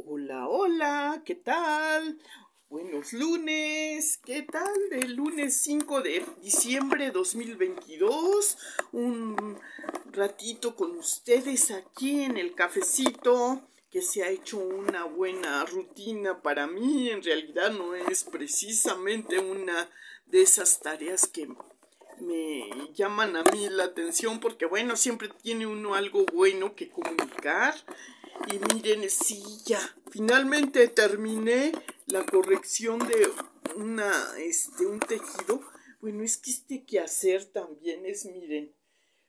Hola, hola, ¿qué tal? Buenos lunes, ¿qué tal? El lunes 5 de diciembre 2022, un ratito con ustedes aquí en el cafecito, que se ha hecho una buena rutina para mí. En realidad no es precisamente una de esas tareas que me llaman a mí la atención, porque bueno, siempre tiene uno algo bueno que comunicar. Y miren, sí, ya, finalmente terminé la corrección de un tejido. Bueno, es que este quehacer también es, miren,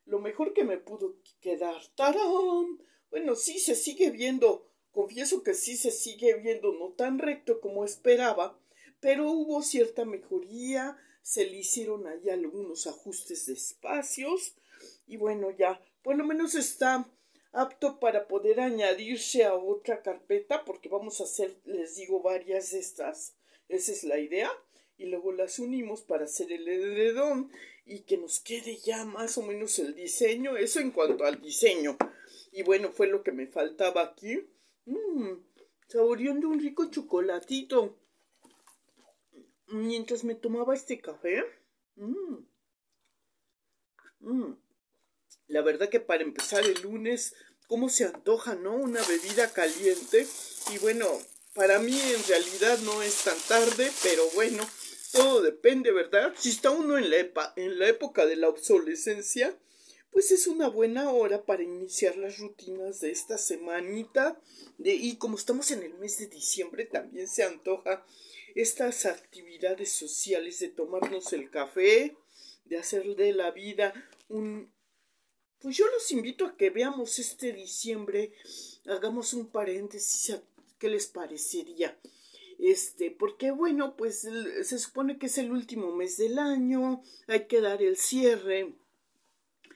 lo mejor que me pudo quedar. ¡Tarán! Bueno, sí se sigue viendo, confieso que sí se sigue viendo, no tan recto como esperaba, pero hubo cierta mejoría, se le hicieron ahí algunos ajustes de espacios, y bueno, ya, por lo menos está apto para poder añadirse a otra carpeta, porque vamos a hacer, les digo, varias de estas. Esa es la idea. Y luego las unimos para hacer el edredón y que nos quede ya más o menos el diseño. Eso en cuanto al diseño. Y bueno, fue lo que me faltaba aquí. Saboreando un rico chocolatito mientras me tomaba este café. Mmm, mmm. La verdad que para empezar el lunes, cómo se antoja, ¿no? Una bebida caliente. Y bueno, para mí en realidad no es tan tarde, pero bueno, todo depende, ¿verdad? Si está uno en la época de la obsolescencia, pues es una buena hora para iniciar las rutinas de esta semanita. Y como estamos en el mes de diciembre, también se antoja estas actividades sociales de tomarnos el café, de hacer de la vida un... Pues yo los invito a que veamos este diciembre, hagamos un paréntesis, ¿qué les parecería? Porque bueno, pues se supone que es el último mes del año, hay que dar el cierre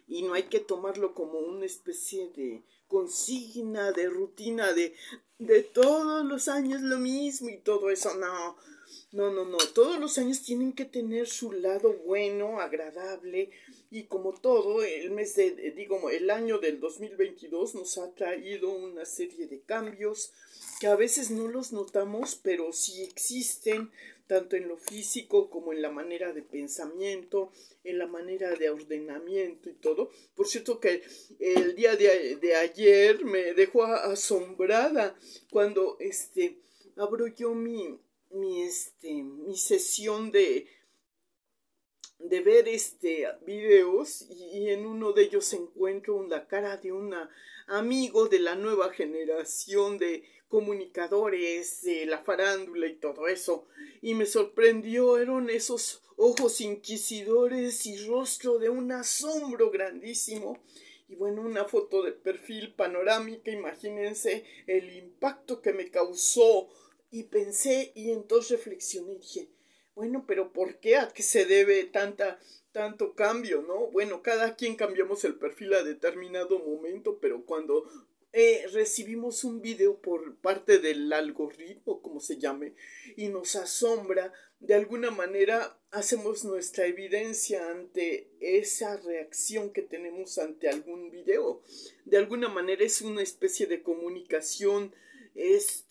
y no hay que tomarlo como una especie de consigna, de rutina, de todos los años lo mismo y todo eso, no. No, todos los años tienen que tener su lado bueno, agradable, y como todo, el mes digo, el año del 2022 nos ha traído una serie de cambios que a veces no los notamos, pero sí existen, tanto en lo físico como en la manera de pensamiento, en la manera de ordenamiento y todo. Por cierto que el día de ayer me dejó asombrada cuando abro yo mi sesión de ver videos, y en uno de ellos encuentro la cara de un amigo de la nueva generación de comunicadores de la farándula y todo eso, y me sorprendió, eran esos ojos inquisidores y rostro de un asombro grandísimo. Y bueno, una foto de perfil panorámica, imagínense el impacto que me causó. Y pensé, y entonces reflexioné y dije, bueno, pero ¿por qué? ¿A qué se debe tanto cambio, no? Bueno, cada quien cambiamos el perfil a determinado momento, pero cuando recibimos un video por parte del algoritmo, como se llame, y nos asombra, de alguna manera hacemos nuestra evidencia ante esa reacción que tenemos ante algún video. De alguna manera es una especie de comunicación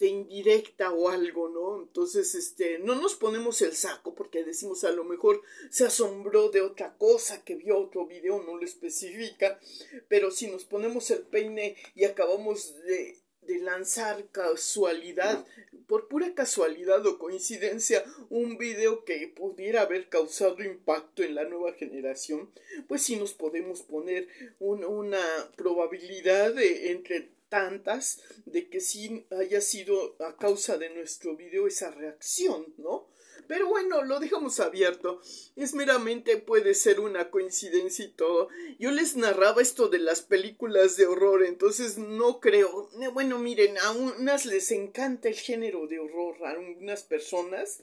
indirecta o algo, ¿no? Entonces, no nos ponemos el saco porque decimos a lo mejor se asombró de otra cosa que vio otro video, no lo especifica, pero si nos ponemos el peine y acabamos de lanzar casualidad, por pura casualidad o coincidencia, un video que pudiera haber causado impacto en la nueva generación, pues sí nos podemos poner una probabilidad entre tantas de que sí haya sido a causa de nuestro video esa reacción, ¿no? Pero bueno, lo dejamos abierto. Es meramente puede ser una coincidencia y todo. Yo les narraba esto de las películas de horror, entonces no creo. Bueno, miren, a unas les encanta el género de horror, a unas personas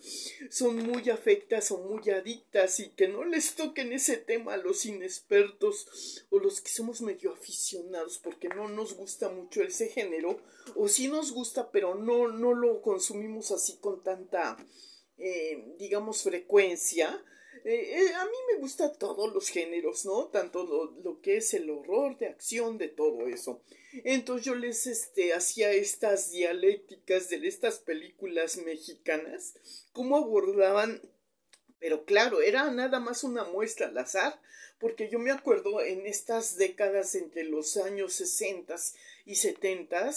son muy afectas o muy adictas, y que no les toquen ese tema a los inexpertos o los que somos medio aficionados porque no nos gusta mucho ese género, o sí nos gusta pero no lo consumimos así con tanta digamos frecuencia. A mí me gusta todos los géneros, ¿no? Tanto lo que es el horror, de acción, de todo eso. Entonces yo les hacía estas dialécticas de estas películas mexicanas, cómo abordaban, pero claro, era nada más una muestra al azar, porque yo me acuerdo en estas décadas entre los años 60 y 70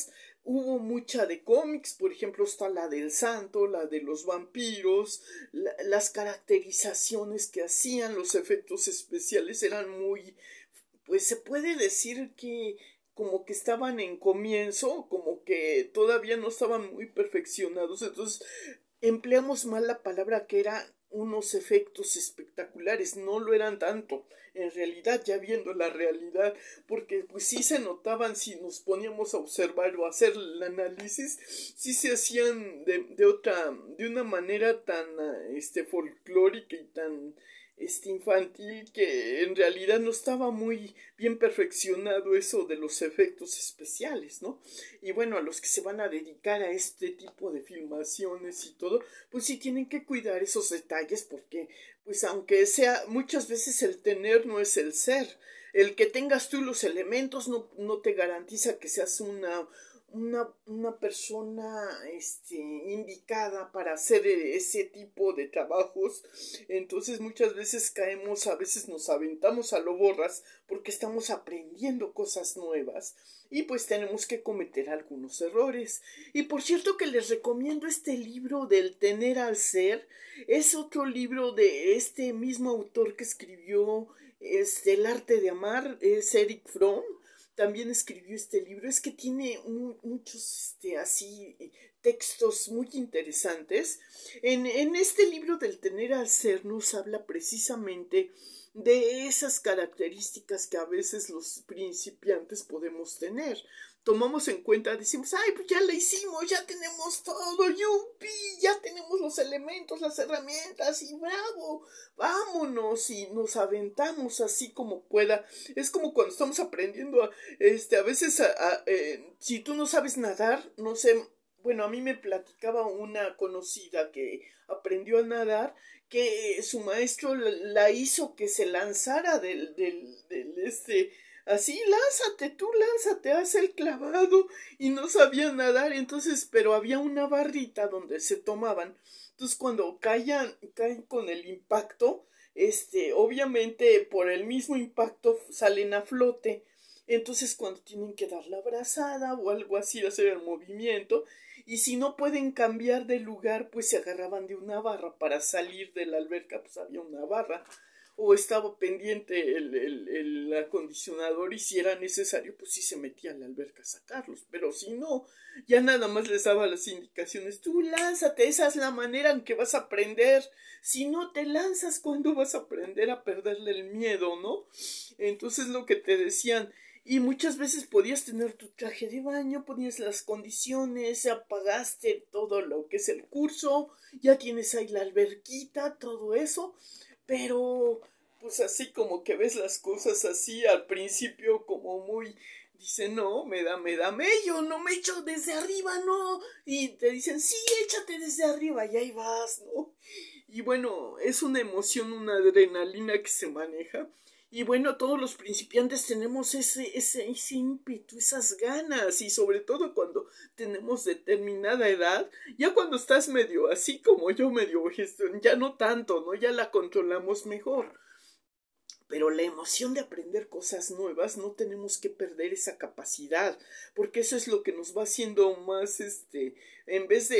hubo mucha de cómics, por ejemplo está la del santo, la de los vampiros, las caracterizaciones que hacían, los efectos especiales eran muy, pues se puede decir que como que estaban en comienzo, como que todavía no estaban muy perfeccionados, entonces empleamos mal la palabra que era unos efectos espectaculares, no lo eran tanto, en realidad ya viendo la realidad, porque pues sí se notaban si nos poníamos a observar o a hacer el análisis, sí se hacían de una manera tan folclórica y tan infantil que en realidad no estaba muy bien perfeccionado eso de los efectos especiales, ¿no? Y bueno, a los que se van a dedicar a este tipo de filmaciones y todo, pues sí tienen que cuidar esos detalles porque, pues aunque sea, muchas veces el tener no es el ser. El que tengas tú los elementos no te garantiza que seas una persona indicada para hacer ese tipo de trabajos. Entonces muchas veces caemos, a veces nos aventamos a lo borras porque estamos aprendiendo cosas nuevas y pues tenemos que cometer algunos errores. Y por cierto que les recomiendo este libro del tener al ser. Es otro libro de este mismo autor que escribió El arte de amar, es Eric Fromm. También escribió este libro. Es que tiene muchos así textos muy interesantes. En este libro del tener al ser nos habla precisamente de esas características que a veces los principiantes podemos tener. Tomamos en cuenta, decimos, ay, pues ya la hicimos, ya tenemos todo, yupi, ya tenemos los elementos, las herramientas y bravo, vámonos y nos aventamos así como pueda. Es como cuando estamos aprendiendo a veces si tú no sabes nadar, no sé, bueno, a mí me platicaba una conocida que aprendió a nadar, que su maestro la hizo que se lanzara así, lánzate, haz el clavado, y no sabía nadar, entonces, pero había una barrita donde se tomaban, entonces cuando caen con el impacto, obviamente por el mismo impacto salen a flote, entonces cuando tienen que dar la brazada o algo así, hacer el movimiento, y si no pueden cambiar de lugar, pues se agarraban de una barra para salir de la alberca, pues había una barra, o estaba pendiente el acondicionador y si era necesario, pues sí se metía a la alberca a sacarlos, pero si no, ya nada más les daba las indicaciones, tú lánzate, esa es la manera en que vas a aprender, si no te lanzas, ¿cuándo vas a aprender a perderle el miedo, no? Entonces lo que te decían, y muchas veces podías tener tu traje de baño, ponías las condiciones, apagaste todo lo que es el curso, ya tienes ahí la alberquita, todo eso, pero pues así como que ves las cosas así al principio como muy, dice, no, me da mello, no me echo desde arriba, no, y te dicen, sí, échate desde arriba, y ahí vas, ¿no? Y bueno, es una emoción, una adrenalina que se maneja. Y bueno, todos los principiantes tenemos ese ímpetu, esas ganas, y sobre todo cuando tenemos determinada edad, ya cuando estás medio así como yo, medio gestión, ya no tanto, ¿no? Ya la controlamos mejor. Pero la emoción de aprender cosas nuevas no tenemos que perder esa capacidad, porque eso es lo que nos va haciendo más, en vez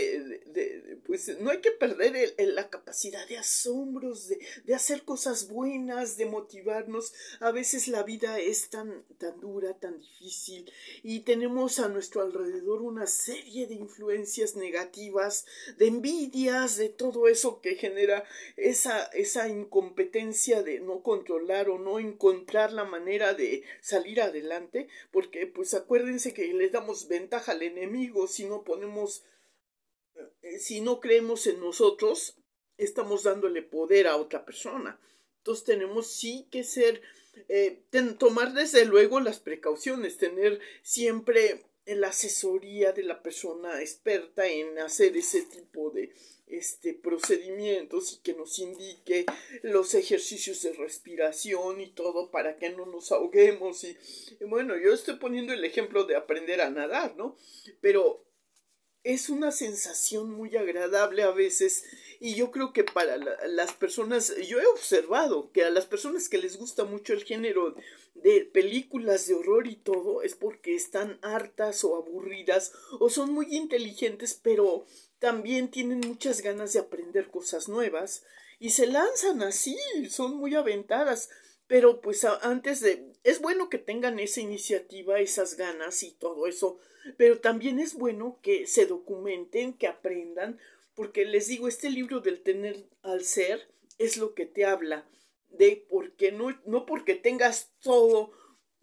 pues no hay que perder la capacidad de asombros, de hacer cosas buenas, de motivarnos. A veces la vida es tan dura, tan difícil, y tenemos a nuestro alrededor una serie de influencias negativas, de envidias, de todo eso que genera esa incompetencia de no controlar o no encontrar la manera de salir adelante, porque pues acuérdense que le damos ventaja al enemigo si no si no creemos en nosotros, estamos dándole poder a otra persona. Entonces tenemos sí que tomar desde luego las precauciones, tener siempre la asesoría de la persona experta en hacer ese tipo de procedimientos y que nos indique los ejercicios de respiración y todo para que no nos ahoguemos y bueno, yo estoy poniendo el ejemplo de aprender a nadar, ¿no? Pero es una sensación muy agradable a veces y yo creo que para las personas, yo he observado que a las personas que les gusta mucho el género de películas de horror y todo es porque están hartas o aburridas o son muy inteligentes pero también tienen muchas ganas de aprender cosas nuevas y se lanzan así, son muy aventadas. Pero pues antes de... Es bueno que tengan esa iniciativa, esas ganas y todo eso, pero también es bueno que se documenten, que aprendan, porque les digo, este libro del tener al ser es lo que te habla de porque no porque tengas todo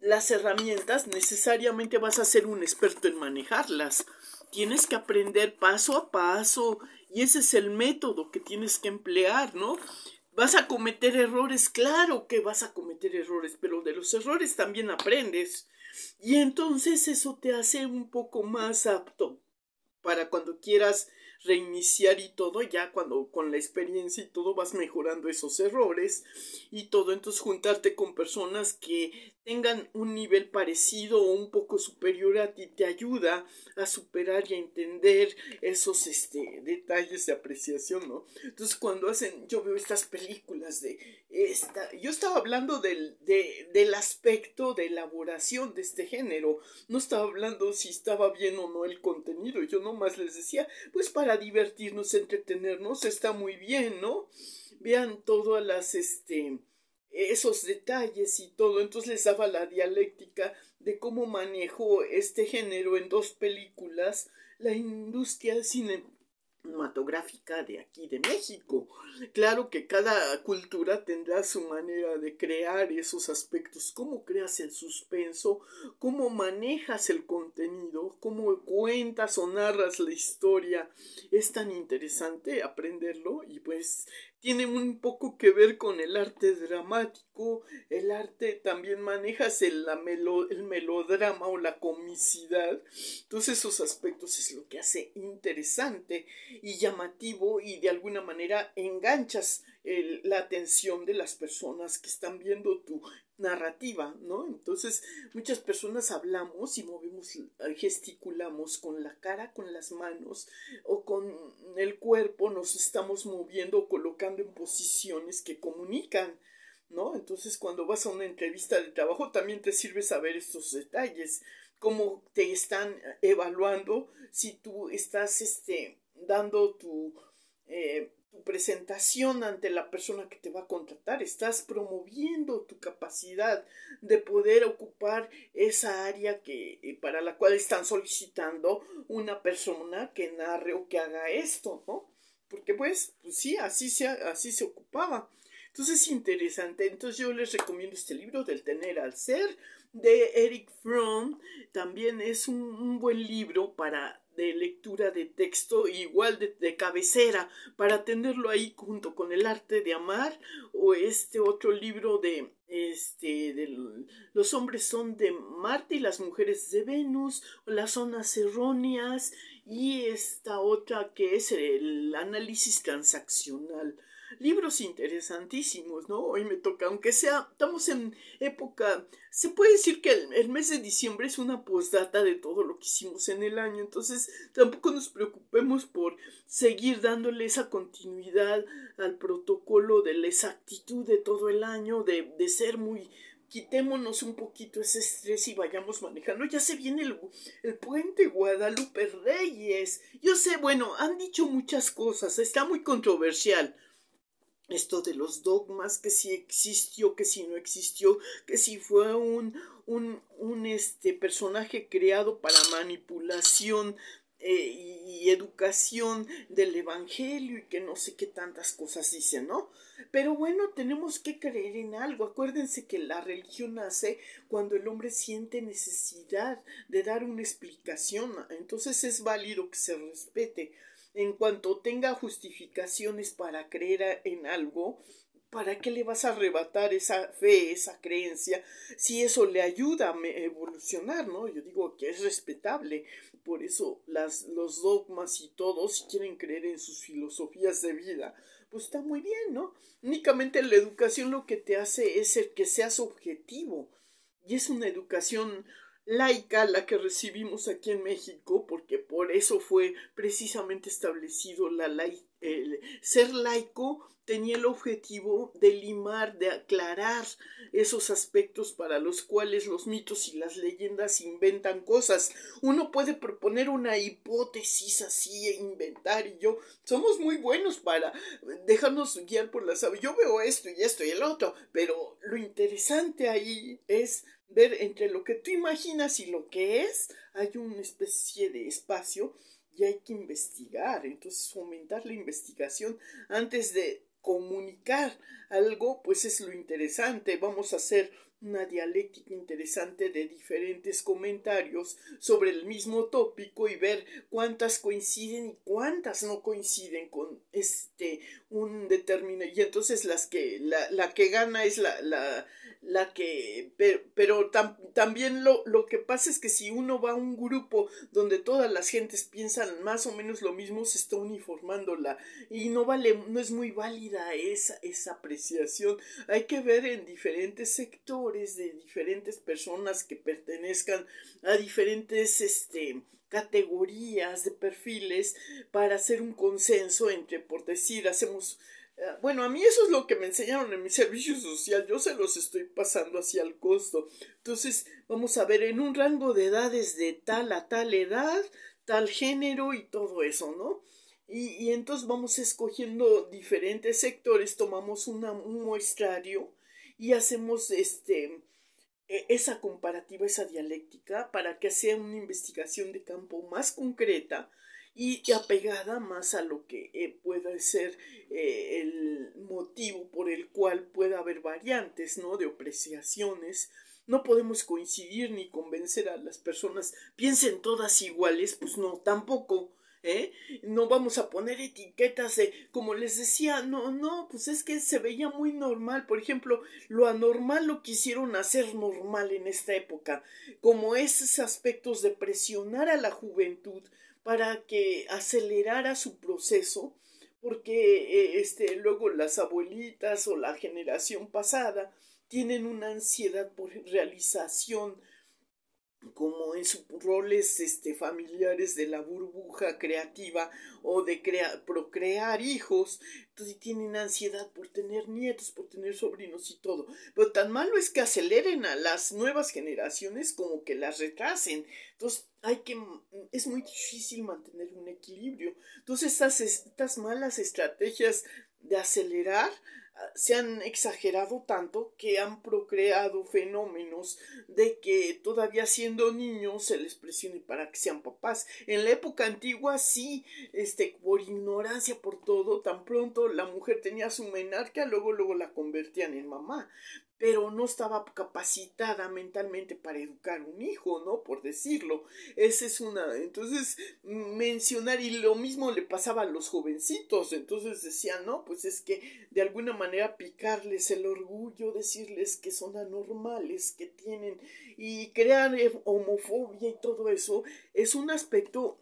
las herramientas, necesariamente vas a ser un experto en manejarlas. Tienes que aprender paso a paso y ese es el método que tienes que emplear, ¿no? Vas a cometer errores, claro que vas a cometer errores, pero de los errores también aprendes. Y entonces eso te hace un poco más apto para cuando quieras reiniciar y todo, ya cuando con la experiencia y todo vas mejorando esos errores y todo, entonces juntarte con personas que tengan un nivel parecido o un poco superior a ti te ayuda a superar y a entender esos detalles de apreciación, ¿no? Entonces cuando yo veo estas películas yo estaba hablando del aspecto de elaboración de este género, no estaba hablando si estaba bien o no el contenido, yo nomás les decía, pues para divertirnos, entretenernos, está muy bien, ¿no? Vean todas esos detalles y todo, entonces les daba la dialéctica de cómo manejó este género en dos películas la industria cinematográfica de aquí de México. Claro que cada cultura tendrá su manera de crear esos aspectos, cómo creas el suspenso, cómo manejas el contenido, cómo cuentas o narras la historia. Es tan interesante aprenderlo y pues tiene un poco que ver con el arte dramático, el arte también manejas el melodrama o la comicidad, todos esos aspectos es lo que hace interesante y llamativo y de alguna manera enganchas la atención de las personas que están viendo tu narrativa, ¿no? Entonces muchas personas hablamos y movemos, gesticulamos con la cara, con las manos o con el cuerpo, nos estamos moviendo o colocando en posiciones que comunican, ¿no? Entonces cuando vas a una entrevista de trabajo también te sirve saber estos detalles, cómo te están evaluando, si tú estás dando tu presentación ante la persona que te va a contratar, estás promoviendo tu capacidad de poder ocupar esa área para la cual están solicitando una persona que narre o que haga esto, ¿no? Porque pues sí, así se ocupaba. Entonces es interesante. Entonces yo les recomiendo este libro del tener al ser de Eric Fromm. También es un buen libro de lectura de texto, igual de cabecera, para tenerlo ahí junto con El arte de amar o este otro libro los hombres son de Marte y las mujeres de Venus, o las zonas erróneas y esta otra que es el análisis transaccional. Libros interesantísimos, ¿no? Hoy me toca, aunque estamos en época, se puede decir que el mes de diciembre es una postdata de todo lo que hicimos en el año, entonces tampoco nos preocupemos por seguir dándole esa continuidad al protocolo de la exactitud de todo el año, de ser muy... Quitémonos un poquito ese estrés y vayamos manejando. Ya se viene el puente Guadalupe Reyes. Yo sé, bueno, han dicho muchas cosas, está muy controversial esto de los dogmas, que si existió, que si no existió, que si fue un personaje creado para manipulación y educación del evangelio y que no sé qué tantas cosas dicen, ¿no? Pero bueno, tenemos que creer en algo. Acuérdense que la religión nace cuando el hombre siente necesidad de dar una explicación, entonces es válido que se respete. En cuanto tenga justificaciones para creer en algo, ¿para qué le vas a arrebatar esa fe, esa creencia, si eso le ayuda a evolucionar, ¿no? Yo digo que es respetable. Por eso los dogmas y todos, si quieren creer en sus filosofías de vida, pues está muy bien, ¿no? Únicamente la educación lo que te hace es el que seas objetivo. Y es una educación laica la que recibimos aquí en México, porque por eso fue precisamente establecido el ser laico tenía el objetivo de limar, de aclarar esos aspectos para los cuales los mitos y las leyendas inventan cosas. Uno puede proponer una hipótesis así e inventar, y yo somos muy buenos para dejarnos guiar por la sabiduría. Yo veo esto y el otro, pero lo interesante ahí es ver entre lo que tú imaginas y lo que es, hay una especie de espacio y hay que investigar. Entonces, fomentar la investigación antes de comunicar algo, pues es lo interesante. Vamos a hacer una dialéctica interesante de diferentes comentarios sobre el mismo tópico y ver cuántas coinciden y cuántas no coinciden con un determinado. Y entonces la que gana es la que, pero también lo que pasa es que si uno va a un grupo donde todas las gentes piensan más o menos lo mismo, se está uniformando y no es muy válida esa apreciación. Hay que ver en diferentes sectores de diferentes personas que pertenezcan a diferentes categorías de perfiles para hacer un consenso entre, por decir, hacemos. Bueno, a mí eso es lo que me enseñaron en mi servicio social, yo se los estoy pasando hacia el costo. Entonces, vamos a ver en un rango de edades de tal a tal edad, tal género y todo eso, ¿no? Y entonces vamos escogiendo diferentes sectores, tomamos un muestrario y hacemos esa comparativa, esa dialéctica, para que sea una investigación de campo más concreta y apegada más a lo que pueda ser el motivo por el cual pueda haber variantes, ¿no? De apreciaciones. No podemos coincidir ni convencer a las personas, piensen todas iguales, pues no, tampoco. No vamos a poner etiquetas de, como les decía, no, pues es que se veía muy normal. Por ejemplo, lo anormal lo quisieron hacer normal en esta época, como esos aspectos de presionar a la juventud para que acelerara su proceso, porque luego las abuelitas o la generación pasada tienen una ansiedad por realización, como en sus roles familiares de la burbuja creativa o de procrear hijos. Entonces tienen ansiedad por tener nietos, por tener sobrinos y todo. Pero tan malo es que aceleren a las nuevas generaciones como que las retrasen. Entonces es muy difícil mantener un equilibrio. Entonces estas malas estrategias de acelerar se han exagerado tanto que han procreado fenómenos de que todavía siendo niños se les presione para que sean papás. En la época antigua sí, por ignorancia, por todo, tan pronto la mujer tenía su menarquia, luego la convertían en mamá, pero no estaba capacitada mentalmente para educar un hijo, ¿no? Por decirlo. Esa es una. Entonces, mencionar, y lo mismo le pasaba a los jovencitos. Entonces decían, no, pues es que de alguna manera picarles el orgullo, decirles que son anormales, que tienen, y crear homofobia y todo eso, es un aspecto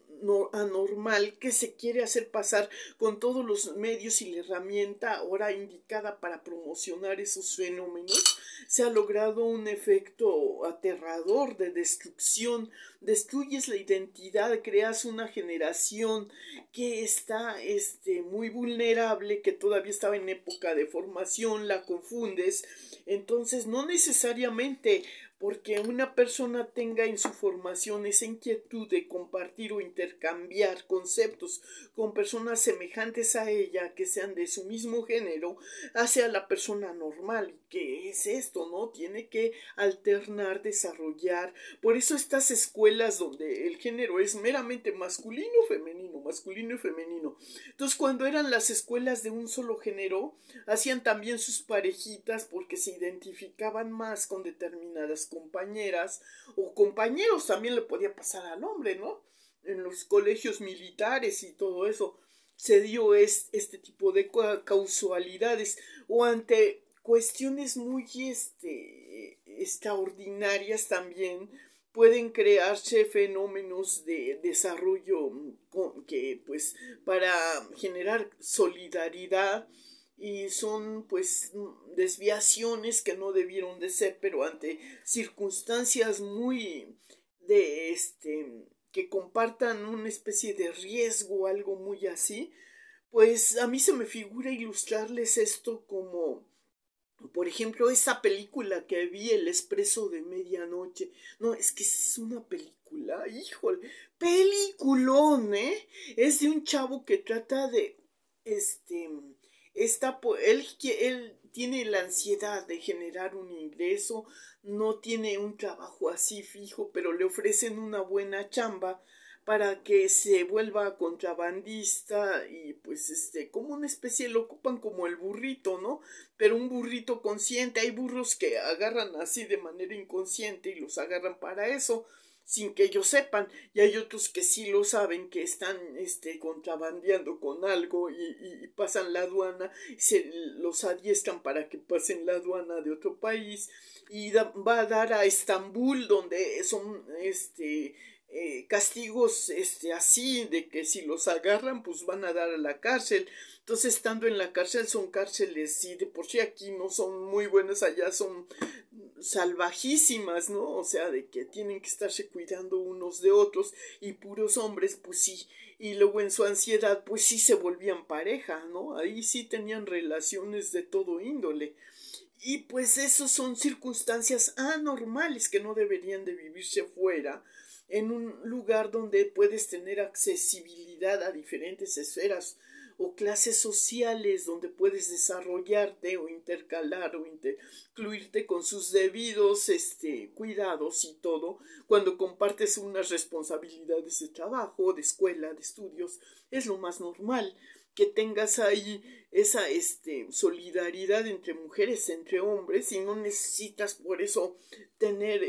anormal que se quiere hacer pasar con todos los medios y la herramienta ahora indicada para promocionar esos fenómenos. Se ha logrado un efecto aterrador de destrucción. Destruyes la identidad, creas una generación que está muy vulnerable, que todavía estaba en época de formación, la confundes. Entonces no necesariamente porque una persona tenga en su formación esa inquietud de compartir o intercambiar conceptos con personas semejantes a ella, que sean de su mismo género, hace a la persona normal. ¿Qué es esto, no? Tiene que alternar, desarrollar. Por eso estas escuelas donde el género es meramente masculino, femenino, masculino y femenino. Entonces, cuando eran las escuelas de un solo género, hacían también sus parejitas porque se identificaban más con determinadas compañeras o compañeros. También le podía pasar al hombre, ¿no? En los colegios militares y todo eso. se dio este tipo de causalidades o ante cuestiones muy extraordinarias también pueden crearse fenómenos de desarrollo que pues para generar solidaridad y son pues desviaciones que no debieron de ser, pero ante circunstancias muy de que compartan una especie de riesgo o algo muy así, pues a mí se me figura ilustrarles esto como, por ejemplo, esa película que vi, El Expreso de Medianoche. No, es que es una película, híjole, peliculón, ¿eh? Es de un chavo que trata de, él tiene la ansiedad de generar un ingreso, no tiene un trabajo así fijo, pero le ofrecen una buena chamba para que se vuelva contrabandista y pues como una especie lo ocupan como el burrito, ¿no? Pero un burrito consciente, hay burros que agarran así de manera inconsciente y los agarran para eso sin que ellos sepan, y hay otros que sí lo saben, que están contrabandeando con algo y pasan la aduana, los adiestran para que pasen la aduana de otro país y va a dar a Estambul donde son castigos así de que si los agarran pues van a dar a la cárcel. Entonces estando en la cárcel son cárceles y de por sí aquí no son muy buenas, allá son salvajísimas, ¿no? O sea, de que tienen que estarse cuidando unos de otros y puros hombres, pues sí. Y luego en su ansiedad, pues sí se volvían pareja, ¿no? Ahí sí tenían relaciones de todo índole. Y pues eso son circunstancias anormales que no deberían de vivirse fuera, en un lugar donde puedes tener accesibilidad a diferentes esferas o clases sociales donde puedes desarrollarte o intercalar o incluirte con sus debidos cuidados y todo cuando compartes unas responsabilidades de trabajo, de escuela, de estudios, es lo más normal que tengas ahí esa solidaridad entre mujeres, entre hombres, y no necesitas por eso tener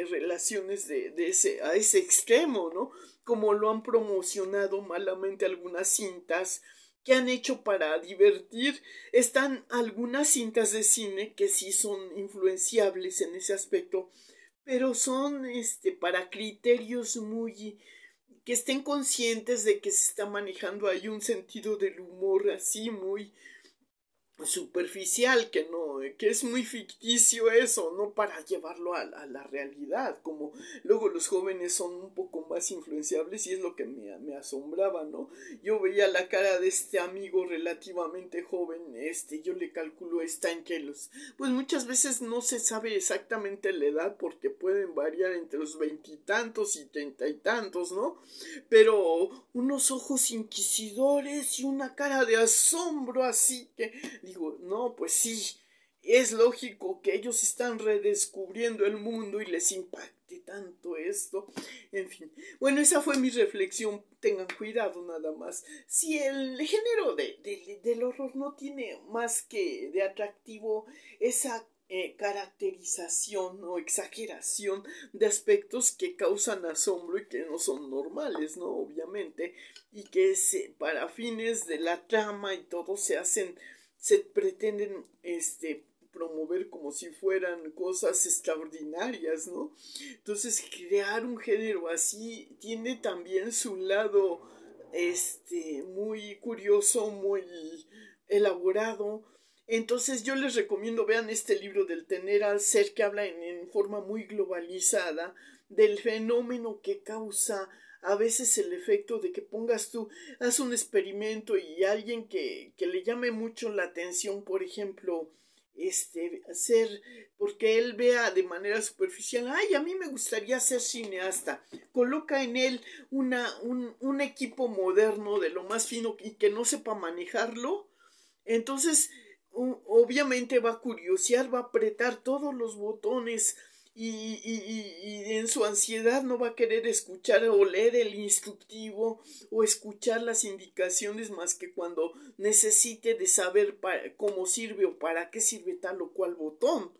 relaciones a ese extremo, ¿no? Como lo han promocionado malamente algunas cintas que han hecho para divertir. Están algunas cintas de cine que sí son influenciables en ese aspecto, pero son para criterios muy que estén conscientes de que se está manejando ahí un sentido del humor así muy superficial, que es muy ficticio eso, no para llevarlo a la realidad, como luego los jóvenes son un poco más influenciables y es lo que me asombraba, ¿no? Yo veía la cara de este amigo relativamente joven, yo le calculo está entre pues muchas veces no se sabe exactamente la edad porque pueden variar entre los veintitantos y treinta y tantos, ¿no? Pero unos ojos inquisidores y una cara de asombro así que digo, no, pues sí, es lógico que ellos están redescubriendo el mundo y les impacte tanto esto. En fin, bueno, esa fue mi reflexión. Tengan cuidado nada más. Si el género del horror no tiene más que de atractivo esa caracterización o exageración de aspectos que causan asombro y que no son normales, ¿no? Obviamente, y que para fines de la trama y todo se pretenden promover como si fueran cosas extraordinarias, ¿no? Entonces, crear un género así tiene también su lado muy curioso, muy elaborado. Entonces yo les recomiendo vean este libro del Tener al Ser, que habla en forma muy globalizada del fenómeno que causa a veces el efecto de que pongas tú, haz un experimento y alguien que le llame mucho la atención, por ejemplo, hacer, porque él vea de manera superficial, ay, a mí me gustaría ser cineasta, coloca en él un equipo moderno de lo más fino y que no sepa manejarlo, entonces obviamente va a curiosear, va a apretar todos los botones y en su ansiedad no va a querer escuchar o leer el instructivo o escuchar las indicaciones más que cuando necesite de saber cómo sirve o para qué sirve tal o cual botón.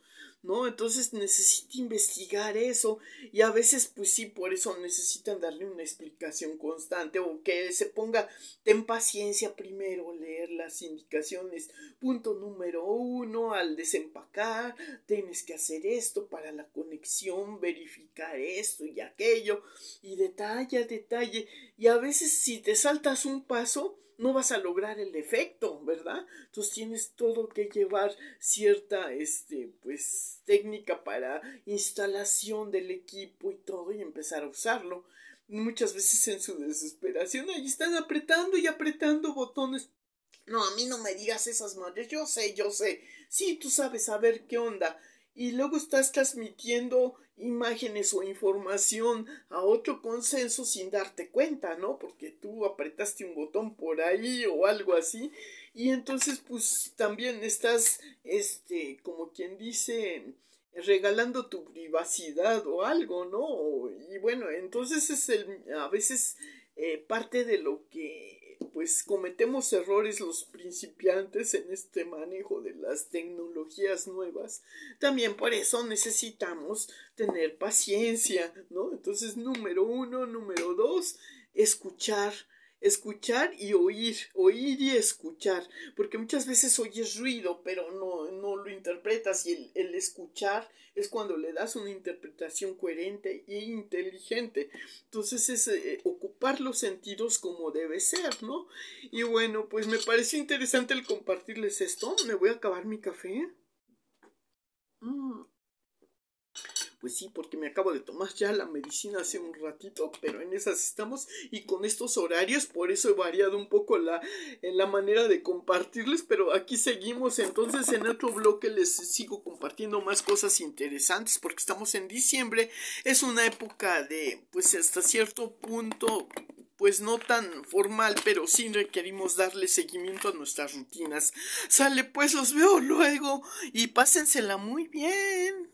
¿no? Entonces necesita investigar eso y a veces pues sí, por eso necesitan darle una explicación constante o que se ponga, ten paciencia primero, leer las indicaciones. Punto número 1, al desempacar, tienes que hacer esto para la conexión, verificar esto y aquello y detalle. Y a veces si te saltas un paso, no vas a lograr el efecto, ¿verdad? Entonces tienes todo que llevar cierta, pues, técnica para instalación del equipo y todo y empezar a usarlo. Muchas veces en su desesperación ahí están apretando y apretando botones. No, a mí no me digas esas madres, yo sé. Sí, tú sabes saber qué onda. Y luego estás transmitiendo imágenes o información a otro consenso sin darte cuenta, ¿no? Porque tú apretaste un botón por ahí o algo así. Y entonces, pues, también estás, como quien dice, regalando tu privacidad o algo, ¿no? Y bueno, entonces a veces parte de lo que pues cometemos errores los principiantes en este manejo de las tecnologías nuevas. También por eso necesitamos tener paciencia, ¿no? Entonces, número 1, número 2, escuchar y oír y escuchar, porque muchas veces oyes ruido, pero no lo interpretas y el escuchar es cuando le das una interpretación coherente e inteligente. Entonces es ocupar los sentidos como debe ser, ¿no? Y bueno, pues me pareció interesante el compartirles esto. Me voy a acabar mi café. Pues sí, porque me acabo de tomar ya la medicina hace un ratito, pero en esas estamos y con estos horarios, por eso he variado un poco en la manera de compartirles, pero aquí seguimos. Entonces en otro bloque les sigo compartiendo más cosas interesantes porque estamos en diciembre, es una época de, pues hasta cierto punto, pues no tan formal, pero sí requerimos darle seguimiento a nuestras rutinas. Sale, pues los veo luego y pásensela muy bien.